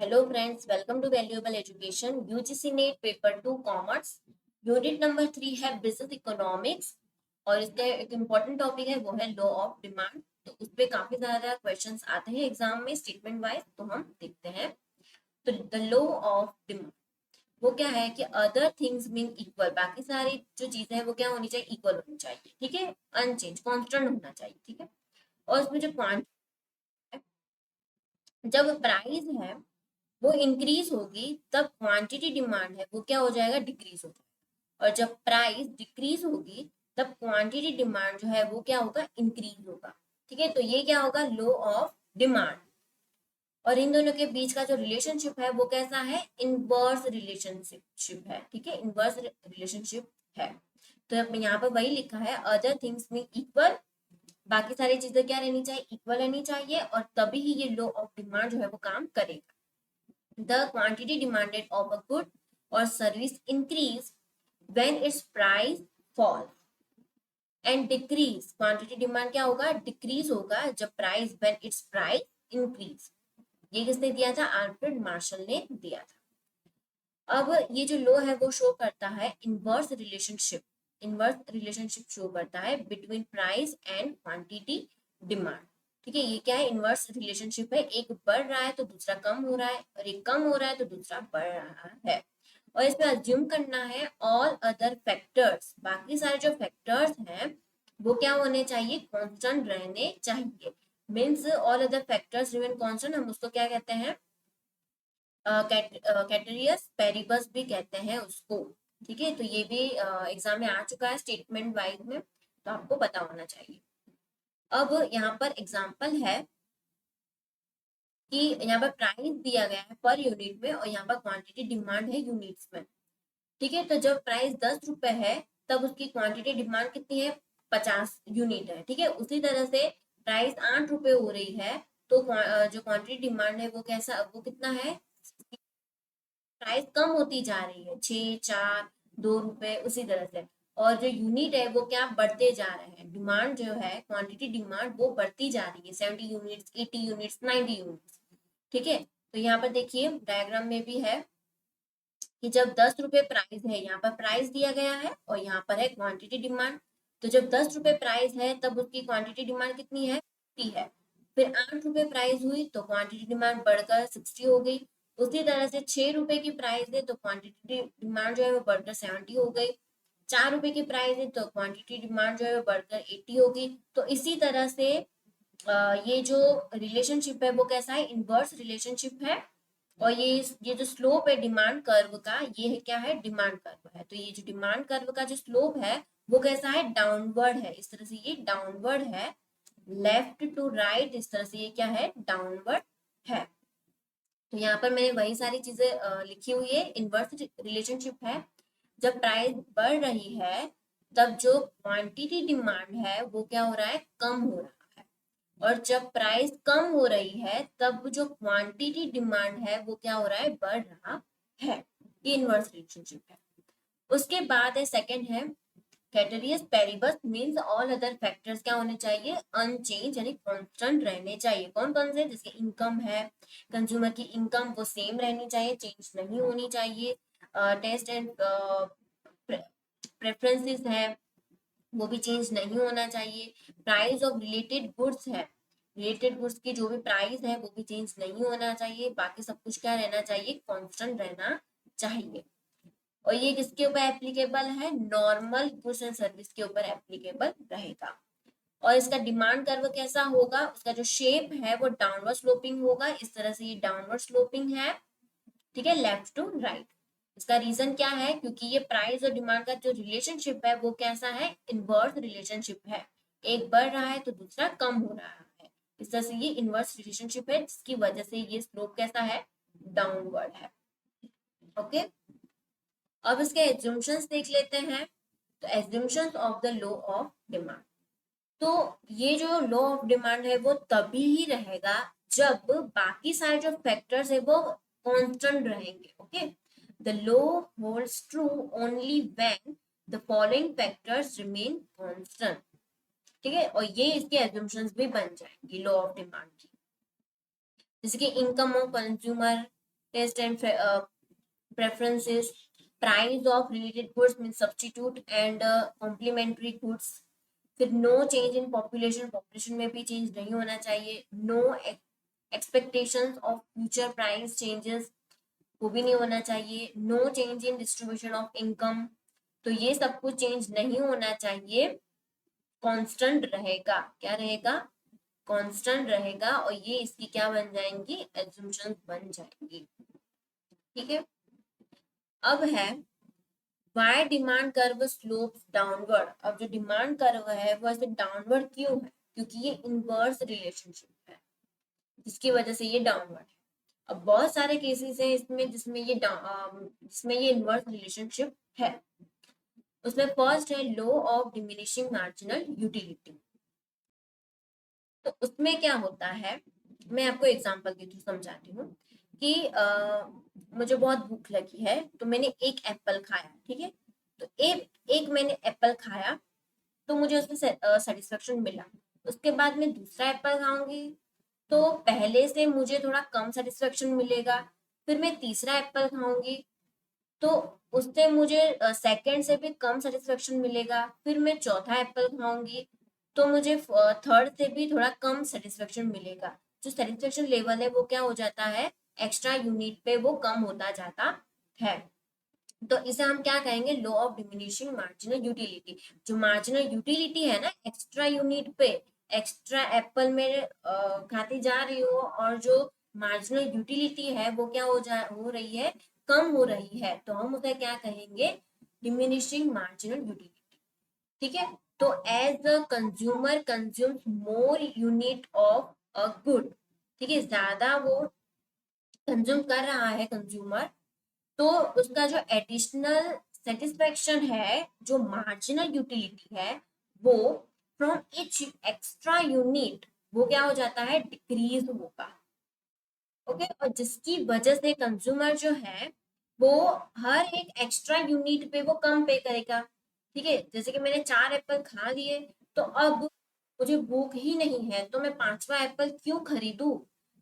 Hello friends, welcome to valuable education. UGC NET paper 2 commerce unit number 3 है business economics. और इसका एक important topic है, वो है लॉ ऑफ डिमांड। तो उस पे काफी ज्यादा क्वेश्चंस आते हैं एग्जाम में स्टेटमेंट वाइज, तो हम देखते हैं। तो द लॉ ऑफ डिमांड वो क्या है कि अदर थिंग्स बीइंग इक्वल, बाकी सारी जो चीजें हैं वो क्या होनी चाहिए, इक्वल होनी चाहिए। ठीक है, अनचेंज कांस्टेंट होना चाहिए। ठीक है, और उसमें जो क्वांटिटी, जब प्राइस है वो इंक्रीज होगी, तब क्वांटिटी डिमांड है वो क्या हो जाएगा, डिक्रीज हो जाएगा। और जब प्राइस डिक्रीज होगी, तब क्वांटिटी डिमांड जो है वो क्या होगा, इंक्रीज होगा। ठीक है, तो ये क्या होगा, लॉ ऑफ डिमांड। और इन दोनों के बीच का जो रिलेशनशिप है वो कैसा है, इनवर्स रिलेशनशिप है। ठीक है, इनवर्स रिलेशनशिप है। तो अब यहाँ पर वही लिखा है, अदर थिंग्स में इक्वल, बाकी सारी चीजें क्या रहनी चाहिए, इक्वल रहनी चाहिए, और तभी ही ये लॉ ऑफ डिमांड जो है वो काम करेगा। The quantity demanded of a good or service increase when its price fall and decrease, quantity demand क्या होगा, decrease होगा जब price, when its price increase। ये किसने दिया था, अल्फ्रेड मार्शल ने दिया था। अब ये जो लॉ है वो शो करता है inverse relationship, inverse relationship show करता है between price and quantity demand. ठीक है, ये क्या है, इनवर्स रिलेशनशिप है, एक बढ़ रहा है तो दूसरा कम हो रहा है, और एक कम हो रहा है तो दूसरा बढ़ रहा है। और इसमें अज्यूम करना है ऑल अदर फैक्टर्स, बाकी सारे जो फैक्टर्स हैं वो क्या होने चाहिए, कांस्टेंट रहने चाहिए। Means all other factors remain constant, हम उसको क्या कहते हैं, कैटेरियस पेरिबस भी कहते हैं उसको। ठीक है, तो ये भी एग्जाम में आ चुका है स्टेटमेंट वाइज में, तो आपको पता होना चाहिए। अब यहाँ पर एग्जांपल है कि यहाँ पर प्राइस दिया गया है पर यूनिट में, और यहाँ पर क्वांटिटी डिमांड है यूनिट्स में। ठीक है, तो जब प्राइस 10 रुपए है, तब उसकी क्वांटिटी डिमांड कितनी है, 50 यूनिट है। ठीक है, उसी तरह से प्राइस 8 रुपए हो रही है, तो जो क्वांटिटी डिमांड है वो कैसा, वो कितना है, प्राइस कम होती जा रही है, 6, 4, 2 रुपए, उसी तरह से। और जो यूनिट है वो क्या, बढ़ते जा रहे हैं, डिमांड जो है, क्वांटिटी डिमांड वो बढ़ती जा रही है, 70 यूनिट्स, 80 यूनिट्स, 90 यूनिट्स। ठीक है, तो यहाँ पर देखिए डायग्राम में भी है कि जब 10 रुपए प्राइस है, यहाँ पर प्राइस दिया गया है और यहाँ पर है क्वांटिटी डिमांड। तो जब 10 रुपए प्राइस है, तब उसकी क्वांटिटी डिमांड कितनी है, 50 है। फिर 8 रुपए प्राइस हुई तो क्वांटिटी डिमांड बढ़कर 60 हो गई। उसी तरह से 6 रुपए की प्राइस है तो क्वांटिटी डिमांड जो है वो बढ़कर 70 हो गई। 4 रुपए की प्राइस है तो क्वांटिटी डिमांड जो है वो बढ़कर 80 होगी। तो इसी तरह से ये जो रिलेशनशिप है वो कैसा है, इनवर्स रिलेशनशिप है। और ये जो स्लोप है डिमांड कर्व का, ये है क्या है, डिमांड कर्व है। तो ये जो डिमांड कर्व का जो स्लोप है वो कैसा है, डाउनवर्ड है। इस तरह से ये डाउनवर्ड है, लेफ्ट टू राइट, इस तरह से ये क्या है, डाउनवर्ड है। तो यहाँ पर मैंने वही सारी चीजें लिखी हुई है, इनवर्स रिलेशनशिप है। जब प्राइस बढ़ रही है, तब जो क्वांटिटी डिमांड है वो क्या हो रहा है, कम हो रहा है। और जब प्राइस कम हो रही है, तब जो क्वांटिटी डिमांड है वो क्या हो रहा है, बढ़ रहा है। ये इनवर्स रिलेशनशिप है। उसके बाद है, सेकंड है ceteris paribus, means all other factors क्या होने चाहिए, अनचेंज यानी कांस्टेंट रहने चाहिए। कौन कौन से, जैसे इनकम है, कंज्यूमर की इनकम वो सेम रहनी चाहिए, चेंज नहीं होनी चाहिए। टेस्ट एंड प्रेफरेंसेस है, वो भी चेंज नहीं होना चाहिए। प्राइस ऑफ रिलेटेड गुड्स है, रिलेटेड गुड्स की जो भी प्राइस है वो भी चेंज नहीं होना चाहिए। बाकी सब कुछ क्या रहना चाहिए, कांस्टेंट रहना चाहिए। और ये किसके ऊपर एप्लीकेबल है, नॉर्मल गुड्स एंड सर्विस के ऊपर एप्लीकेबल रहेगा। और इसका डिमांड कर्व कैसा होगा, उसका जो शेप है वो डाउनवर्ड स्लोपिंग होगा, इस तरह से ये डाउनवर्ड स्लोपिंग है। ठीक है, लेफ्ट टू राइट। इसका रीजन क्या है, क्योंकि ये प्राइस और डिमांड का जो रिलेशनशिप है वो कैसा है, इनवर्स रिलेशनशिप है। एक बढ़ रहा है तो दूसरा कम हो रहा है। इस तरह से ये इनवर्स रिलेशनशिप है, जिसकी वजह से ये स्लोप कैसा है, डाउनवर्ड है। ओके, अब इसके एज्यूम्पशंस देख लेते हैं। तो assumptions of the law of demand, तो ये जो लॉ ऑफ डिमांड है वो तभी ही रहेगा जब बाकी सारे जो फैक्टर्स है वो कांस्टेंट रहेंगे। Okay, the law holds true only when the following factors remain constant. ठीक है, और ये इसके एज्यूम्पशंस भी बन जाएंगे लॉ ऑफ डिमांड की, जैसे कि income of consumer, taste and preferences, price of related goods mean substitute and complementary goods. फिर no change in population, population में भी चेंज नहीं होना चाहिए। No expectations of future price changes, वो भी नहीं होना चाहिए। No change in distribution of income, तो ये सब कुछ चेंज नहीं होना चाहिए, कांस्टेंट रहेगा। क्या रहेगा? कांस्टेंट रहेगा। और ये इसकी क्या बन जाएंगी? एज्यूम्पशंस बन जाएंगी। ठीक है। अब है why demand curve slopes downward. अब जो डिमांड कर्व है वो ऐसे डाउनवर्ड क्यों है? क्योंकि ये इनवर्स रिलेशनशिप है, जिसकी वजह से ये डाउनवर्ड है। अब बहुत सारे केसेस हैं इसमें जिसमें ये इनवर्स रिलेशनशिप है। उसमें फर्स्ट है law of diminishing marginal utility. तो उसमें क्या होता है, मैं आपको एग्जांपल के थ्रू समझाती हूँ कि मुझे बहुत भूख लगी है, तो मैंने एक एप्पल खाया। ठीक है, तो एक मैंने एप्पल खाया, तो मुझे उसमें सेटिस्फेक्शन मिला। उसके बाद मैं दूसरा एप्पल खाऊंगी, तो पहले से मुझे थोड़ा कम सेटिस्फेक्शन मिलेगा। फिर मैं तीसरा एप्पल खाऊंगी, तो उससे मुझे सेकंड से भी कम सेटिस्फेक्शन मिलेगा। फिर मैं चौथा एप्पल खाऊंगी, तो मुझे थर्ड से भी थोड़ा कम सेटिस्फेक्शन मिलेगा। जो सेटिस्फेक्शन लेवल है वो क्या हो जाता है, एक्स्ट्रा यूनिट पे वो कम होता जाता है। तो इसे हम क्या कहेंगे, law of diminishing marginal utility. जो मार्जिनल यूटिलिटी है ना, एक्स्ट्रा यूनिट पे एक्स्ट्रा एप्पल में खाती जा रही हो, और जो मार्जिनल यूटिलिटी है वो क्या हो रही है, कम हो रही है, तो हम उसे क्या कहेंगे, डिमिनिशिंग मार्जिनल यूटिलिटी। ठीक है। तो as a consumer consumes more unit of a good, ठीक है, ज्यादा वो कंज्यूम कर रहा है कंज्यूमर, तो उसका जो एडिशनल सेटिस्फेक्शन है, जो मार्जिनल यूटिलिटी है, वो फ्रॉम इच एक्स्ट्रा यूनिट वो क्या हो जाता है, डिक्रीज होगा। ओके। और जिसकी वजह से कंज्यूमर जो है वो हर एक एक्स्ट्रा यूनिट पे वो कम पे करेगा। ठीक है, जैसे कि मैंने 4 एप्पल खा लिए, तो अब मुझे भूख ही नहीं है, तो मैं पांचवा एप्पल क्यों खरीदूं?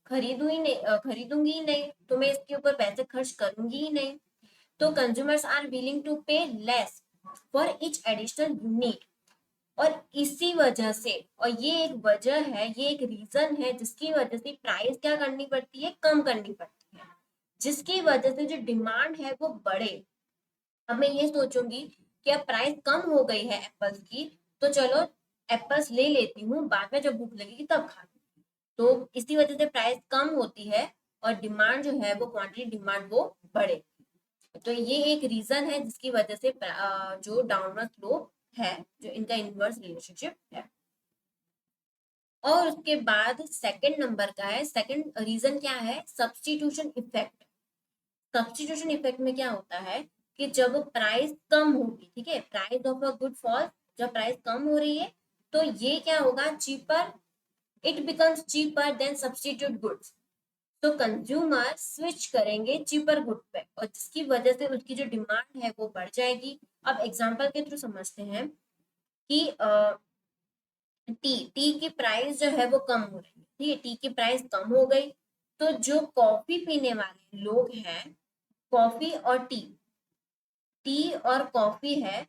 खरीदूंगी ही नहीं, तो मैं इसके ऊपर पैसे खर्च करूंगी ही नहीं। तो कंज्यूमर्स आर विलिंग टू पे less for each additional unit. और इसी वजह से, और ये एक वजह है, ये एक रीजन है जिसकी वजह से प्राइस क्या करनी पड़ती है, कम करनी पड़ती है, जिसकी वजह से जो डिमांड है वो बढ़े। अब मैं ये सोचूंगी कि अब प्राइस कम हो गई है एप्पल्स की, तो चलो एप्पल्स ले लेती हूँ, बाद में जब भूख लगेगी तब खा लूंगी। तो इसी वजह से प्राइस कम होती है, और डिमांड जो है वो क्वांटिटी डिमांड वो बढ़े। तो ये एक रीजन है जिसकी वजह से जो डाउनवर्ड स्लोप है, जो इनका इनवर्स रिलेशनशिप है। और उसके बाद सेकंड नंबर का है, सेकंड रीजन क्या है, सब्स्टिट्यूशन इफेक्ट। सब्स्टिट्यूशन इफेक्ट में क्या होता है कि जब प्राइस कम होगी, ठीक है, price of a good fall, जब प्राइस कम हो रही है, तो ये क्या होगा, cheaper, it becomes cheaper than substitute goods. तो कंज्यूमर स्विच करेंगे चीपर गुड पे, और जिसकी वजह से उसकी जो डिमांड है वो बढ़ जाएगी। अब एग्जांपल के थ्रू समझते हैं कि टी की प्राइस जो है वो कम हो रही है। ठीक है, टी की प्राइस कम हो गई, तो जो कॉफी पीने वाले लोग हैं, कॉफी और टी और कॉफी है,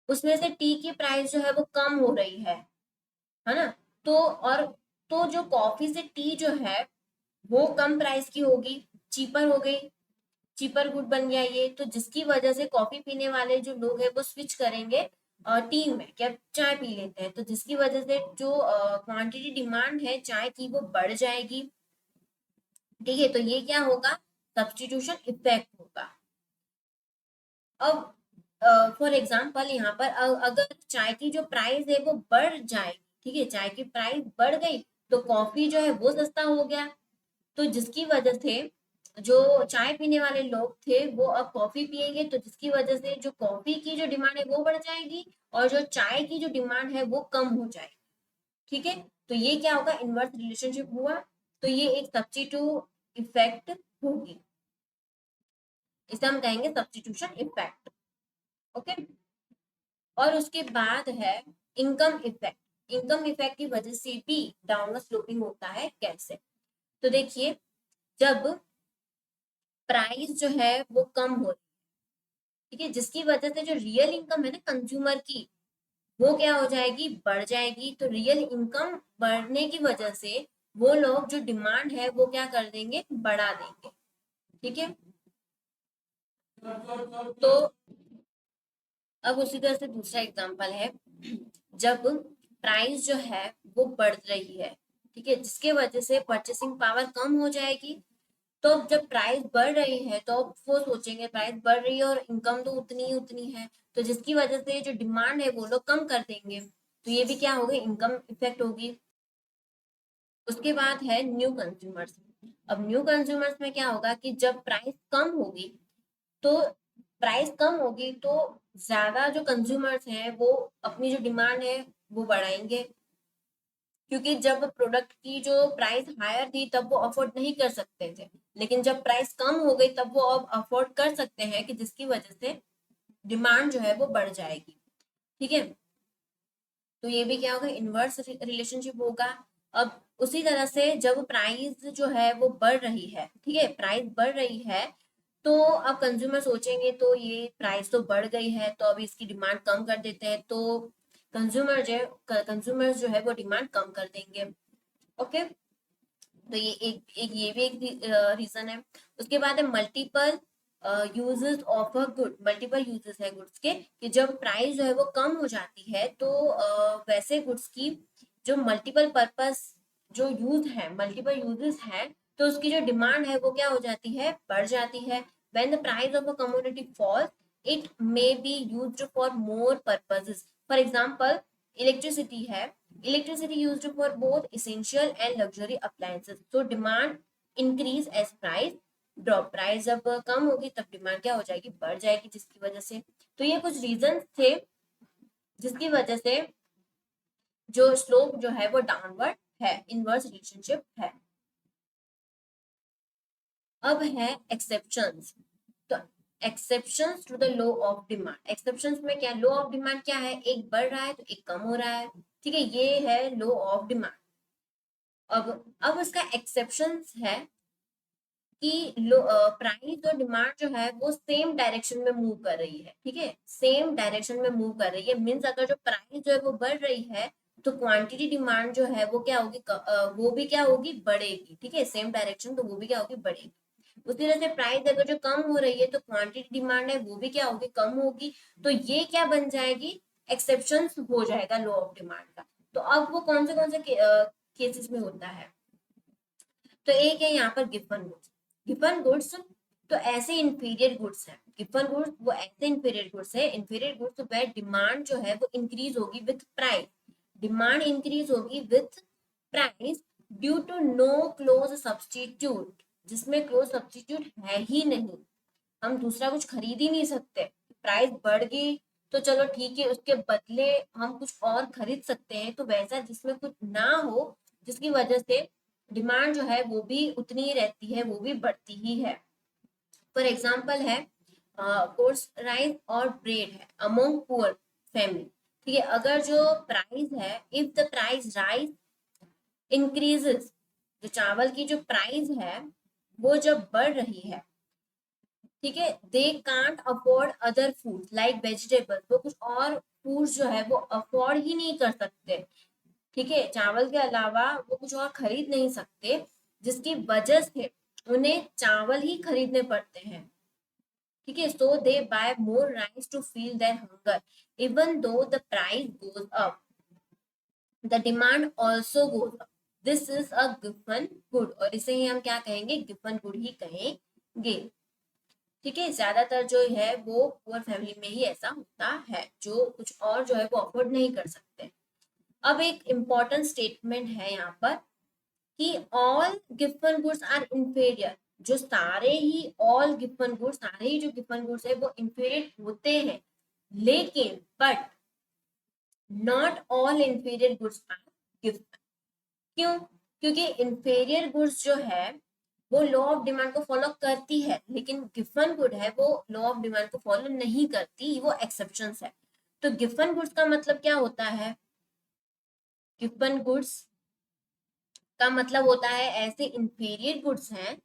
उसमें से टी की प्राइस जो है वो कम हो रही है ना। तो और तो जो कॉफी से टी जो है वो कम प्राइस की होगी, चीपर हो गई, चीपर गुड बन गया ये। तो जिसकी वजह से कॉफी पीने वाले जो लोग हैं वो स्विच करेंगे टी में, क्या चाय पी लेते हैं, तो जिसकी वजह से जो क्वांटिटी डिमांड है चाय की वो बढ़ जाएगी। ठीक है, तो ये क्या होगा, सब्स्टिट्यूशन इफेक्ट होगा। अब फॉर एग्जाम्पल यहाँ पर अगर चाय की जो प्राइस है वो बढ़ जाएगी, ठीक है, चाय की प्राइस बढ़ गई, तो कॉफी जो है वो सस्ता हो गया, तो जिसकी वजह से जो चाय पीने वाले लोग थे वो अब कॉफी पियेंगे, तो जिसकी वजह से जो कॉफी की जो डिमांड है वो बढ़ जाएगी, और जो चाय की जो डिमांड है वो कम हो जाएगी। ठीक है, तो ये क्या होगा, इनवर्स रिलेशनशिप हुआ। तो ये एक सब्स्टिट्यूट इफेक्ट होगी, इसे हम कहेंगे सब्स्टिट्यूशन इफेक्ट। ओके। और उसके बाद है इनकम इफेक्ट। इनकम इफेक्ट की वजह से भी डाउनवर्ड स्लोपिंग होता है। कैसे? तो देखिए, जब प्राइस जो है वो कम हो रही है, ठीक है, जिसकी वजह से जो रियल इनकम है ना कंज्यूमर की, वो क्या हो जाएगी, बढ़ जाएगी। तो रियल इनकम बढ़ने की वजह से वो लोग जो डिमांड है वो क्या कर देंगे, बढ़ा देंगे, ठीक है। तो अब उसी तरह से दूसरा एग्जांपल है, जब प्राइस जो है वो बढ़ रही है, ठीक है, जिसके वजह से परचेसिंग पावर कम हो जाएगी। तो अब जब प्राइस बढ़ रही है तो अब वो सोचेंगे प्राइस बढ़ रही है और इनकम तो उतनी ही उतनी है, तो जिसकी वजह से जो डिमांड है वो लोग कम कर देंगे, तो ये भी क्या होगी, इनकम इफेक्ट होगी। उसके बाद है न्यू कंज्यूमर्स। अब न्यू कंज्यूमर्स में क्या होगा कि जब प्राइस कम होगी, तो प्राइस कम होगी तो ज्यादा जो कंज्यूमर्स हैं वो अपनी जो डिमांड है वो बढ़ाएंगे, क्योंकि जब प्रोडक्ट की जो प्राइस हायर थी तब वो अफोर्ड नहीं कर सकते थे, लेकिन जब प्राइस कम हो गई तब वो अब अफोर्ड कर सकते हैं, कि जिसकी वजह से डिमांड जो है वो बढ़ जाएगी, ठीक है। तो ये भी क्या होगा, इनवर्स रिलेशनशिप होगा। अब उसी तरह से जब प्राइस जो है वो बढ़ रही है, ठीक है, प्राइस बढ़ रही है, तो अब कंज्यूमर सोचेंगे तो ये प्राइस तो बढ़ गई है तो अब इसकी डिमांड कम कर देते हैं, तो कंज्यूमर जो है वो डिमांड कम कर देंगे। ओके, तो ये ये भी एक रीजन है। उसके बाद है multiple uses of a good. Multiple uses है गुड्स के, कि जब प्राइस जो है वो कम हो जाती है तो वैसे गुड्स की जो मल्टीपल पर्पस जो यूज है, मल्टीपल यूजेस है, तो उसकी जो डिमांड है वो क्या हो जाती है, बढ़ जाती है। When the price of a commodity falls, it may be used for more purposes. For example, electricity है, electricity used for both essential and luxury appliances, so demand increase as price drop। Price जब कम होगी तब demand क्या हो जाएगी, बढ़ जाएगी, जिसकी वजह से, तो ये कुछ रीजन थे जिसकी वजह से जो स्लोप जो है वो डाउनवर्ड है, इनवर्स रिलेशनशिप है। अब है एक्सेप्शंस। तो exceptions to the law of demand. Exceptions में क्या, लॉ ऑफ डिमांड क्या है, एक बढ़ रहा है तो एक कम हो रहा है, ठीक है, ये है लॉ ऑफ डिमांड। अब उसका एक्सेप्शन है कि प्राइस और डिमांड जो है वो सेम डायरेक्शन में मूव कर रही है, ठीक है, सेम डायरेक्शन में मूव कर रही है। मीन्स अगर जो प्राइस जो है वो बढ़ रही है तो क्वांटिटी डिमांड जो है वो क्या होगी, वो भी क्या होगी, बढ़ेगी, ठीक है, सेम डायरेक्शन, तो वो भी क्या होगी, बढ़ेगी। उसी तरह से प्राइस अगर जो कम हो रही है तो क्वांटिटी डिमांड है वो भी क्या होगी, कम होगी, तो ये क्या बन जाएगी, एक्सेप्शन हो जाएगा लॉ ऑफ डिमांड का। तो अब वो कौन से केसेस में होता है, तो एक है यहाँ पर गिवन गुड्स। गिवन गुड्स तो ऐसे इंफीरियर गुड्स है, गिवन गुड्स वो ऐसे इंफीरियर गुड्स है, इंफीरियर गुड्स वे डिमांड जो है वो इंक्रीज होगी विथ प्राइस, डिमांड इंक्रीज होगी with price due to no close substitute, जिसमें क्लोज सब्सटीट्यूट है ही नहीं, हम दूसरा कुछ खरीद ही नहीं सकते। प्राइस बढ़ गई तो चलो ठीक है, उसके बदले हम कुछ और खरीद सकते हैं, तो वैसा जिसमें कुछ ना हो, जिसकी वजह से डिमांड जो है वो भी उतनी ही रहती है, वो भी बढ़ती ही है। फॉर एग्जाम्पल है कोर्स राइस और ब्रेड है अमोंग पुअर फैमिली, ठीक है, अगर जो प्राइस है, if the price rice increases, जो चावल की जो प्राइस है वो जब बढ़ रही है, ठीक है, they can't afford other food like vegetable, वो कुछ और फूड जो है वो अफोर्ड ही नहीं कर सकते, ठीक है, चावल के अलावा वो कुछ और खरीद नहीं सकते, जिसकी वजह से उन्हें चावल ही खरीदने पड़ते हैं, ठीक है, so they buy more rice to fill their hunger, even though the price goes up the demand also goes up, this is a गिवन गुड, और इसे ही हम क्या कहेंगे, गिवन गुड ही कहेंगे, ठीक है। ज्यादातर जो है वो पुअर फैमिली में ही ऐसा होता है, जो कुछ और जो है वो अफोर्ड नहीं कर सकते। अब एक इम्पॉर्टेंट स्टेटमेंट है यहाँ पर कि all given goods are inferior, जो सारे ही ऑल गिवन गुड्स, सारे ही जो गिवन गुड्स है वो इंफीरियर होते हैं, लेकिन but not all inferior goods are given. क्यों, क्योंकि इंफीरियर गुड्स जो है वो लॉ ऑफ डिमांड को फॉलो करती है, लेकिन गिवन गुड है वो लॉ ऑफ डिमांड को फॉलो नहीं करती, वो एक्सेप्शन है। तो गिवन गुड्स का मतलब क्या होता है, गिवन गुड्स का मतलब होता है ऐसे इंफीरियर गुड्स हैं,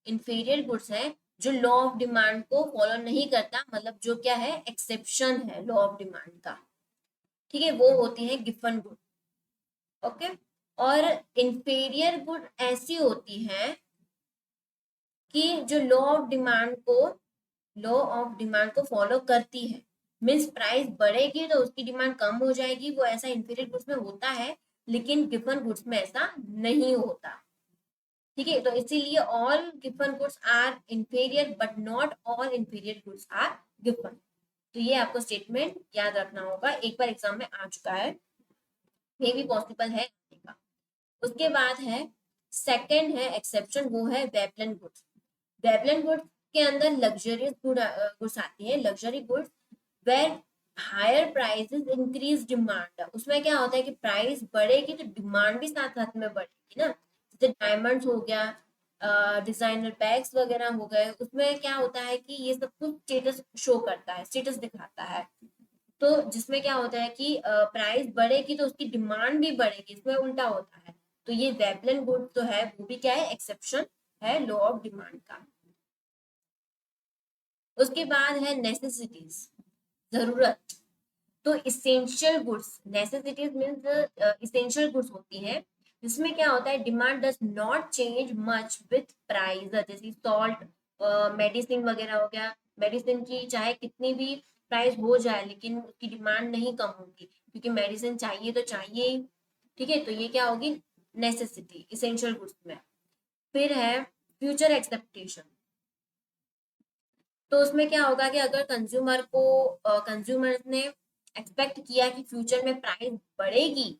इंफीरियर गुड्स हैं जो लॉ ऑफ डिमांड को फॉलो नहीं करता, मतलब जो क्या है, एक्सेप्शन है लॉ ऑफ डिमांड का, ठीक है, वो होती है गिवन गुड। ओके। और इंफीरियर गुड ऐसी होती है कि जो लॉ ऑफ डिमांड को फॉलो करती है, मीन्स प्राइस बढ़ेगी तो उसकी डिमांड कम हो जाएगी, वो ऐसा इंफीरियर गुड्स में होता है, लेकिन गिवन गुड्स में ऐसा नहीं होता, ठीक है। तो इसीलिए all given goods are inferior but not all inferior goods are given. तो ये आपको स्टेटमेंट याद रखना होगा, एक बार एग्जाम में आ चुका है, ये भी पॉसिबल है आने का। उसके बाद है सेकंड है एक्सेप्शन, वो है वेबलन गुड्स। वेबलन गुड्स के अंदर लग्जरियस गुड्स आती है, luxury goods where higher prices increase demand. उसमें क्या होता है कि प्राइस बढ़ेगी तो डिमांड भी साथ साथ में बढ़ेगी ना, जैसे डायमंड्स हो गया, डिजाइनर बैग्स वगैरह हो गए, उसमें क्या होता है कि ये सब कुछ स्टेटस शो करता है, स्टेटस दिखाता है। तो जिसमें क्या होता है कि प्राइस बढ़ेगी तो उसकी डिमांड भी बढ़ेगी, इसमें उल्टा होता है। तो ये वेबलन गुड तो है, वो भी क्या है, एक्सेप्शन है लॉ ऑफ डिमांड का। उसके बाद है नेसेसिटीज, जरूरत। तो essential goods, necessities means essential goods होती है, जिसमें क्या होता है, demand does not change much with price, जैसे सॉल्ट, मेडिसिन वगैरह हो गया। मेडिसिन की चाहे कितनी भी प्राइस हो जाए लेकिन उसकी डिमांड नहीं कम होगी, क्योंकि मेडिसिन चाहिए तो चाहिए ही, ठीक है। तो ये क्या होगी, नेसेसिटी, इसेंशियल गुड्स में। फिर है फ्यूचर एक्सपेक्टेशन। तो उसमें क्या होगा कि अगर कंज्यूमर ने एक्सपेक्ट किया कि फ्यूचर में प्राइस बढ़ेगी,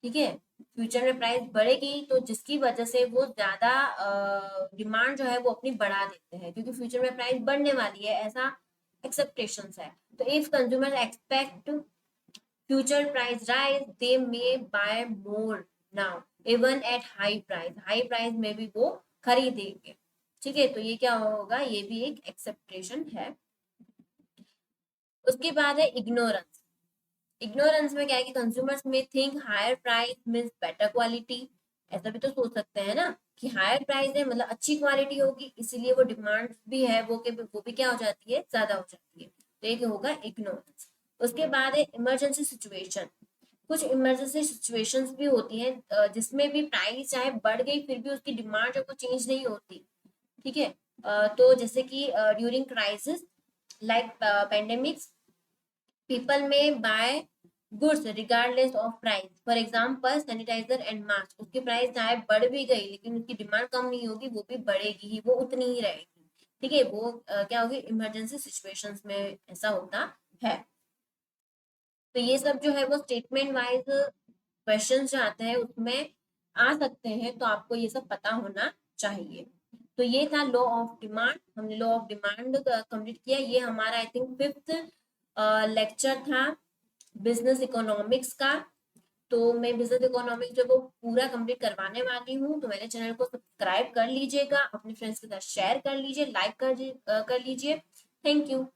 ठीक है, फ्यूचर में प्राइस बढ़ेगी, तो जिसकी वजह से वो ज्यादा डिमांड जो है वो अपनी बढ़ा देते हैं, क्योंकि फ्यूचर में प्राइस बढ़ने वाली है, ऐसा एक्सेप्टेशंस है। तो if consumer expect future price rise, they may buy more now even at high price, high price में भी वो खरीदेंगे, ठीक है। तो ये क्या होगा, ये भी एक एक्सेप्टेशन है। उसके बाद है इग्नोरेंस। इग्नोरेंस में क्या है कि consumers may think higher price means better quality, ऐसा भी तो सोच सकते हैं ना कि हायर प्राइस है मतलब अच्छी क्वालिटी होगी, इसीलिए वो डिमांड भी है वो भी क्या हो जाती है, ज्यादा हो जाती है। तो एक होगा इग्नोरेंस। उसके बाद है इमरजेंसी सिचुएशन। कुछ इमरजेंसी सिचुएशंस भी होती हैं जिसमें भी प्राइस चाहे बढ़ गई फिर भी उसकी डिमांड जो वो चेंज नहीं होती, ठीक है। तो जैसे कि during crisis like pandemics, people may buy goods regardless of price, for example sanitiser and mask, उसकी प्राइस चाहे बढ़ भी गई लेकिन उसकी डिमांड कम नहीं होगी, वो भी बढ़ेगी ही, वो उतनी ही रहेगी, ठीक है। वो क्या होगी, इमरजेंसी सिचुएशंस में ऐसा होता है। तो ये सब जो है वो स्टेटमेंट वाइज क्वेश्चन जो आते हैं उसमें आ सकते हैं, तो आपको ये सब पता होना चाहिए। तो ये था लॉ ऑफ डिमांड, हमने लॉ ऑफ डिमांड कंप्लीट किया। ये हमारा आई थिंक फिफ्थ लेक्चर था बिजनेस इकोनॉमिक्स का। तो मैं बिजनेस इकोनॉमिक्स जो वो पूरा कंप्लीट करवाने वाली हूँ, तो मेरे चैनल को सब्सक्राइब कर लीजिएगा, अपने फ्रेंड्स के साथ शेयर कर लीजिए, लाइक कर लीजिए। Thank you.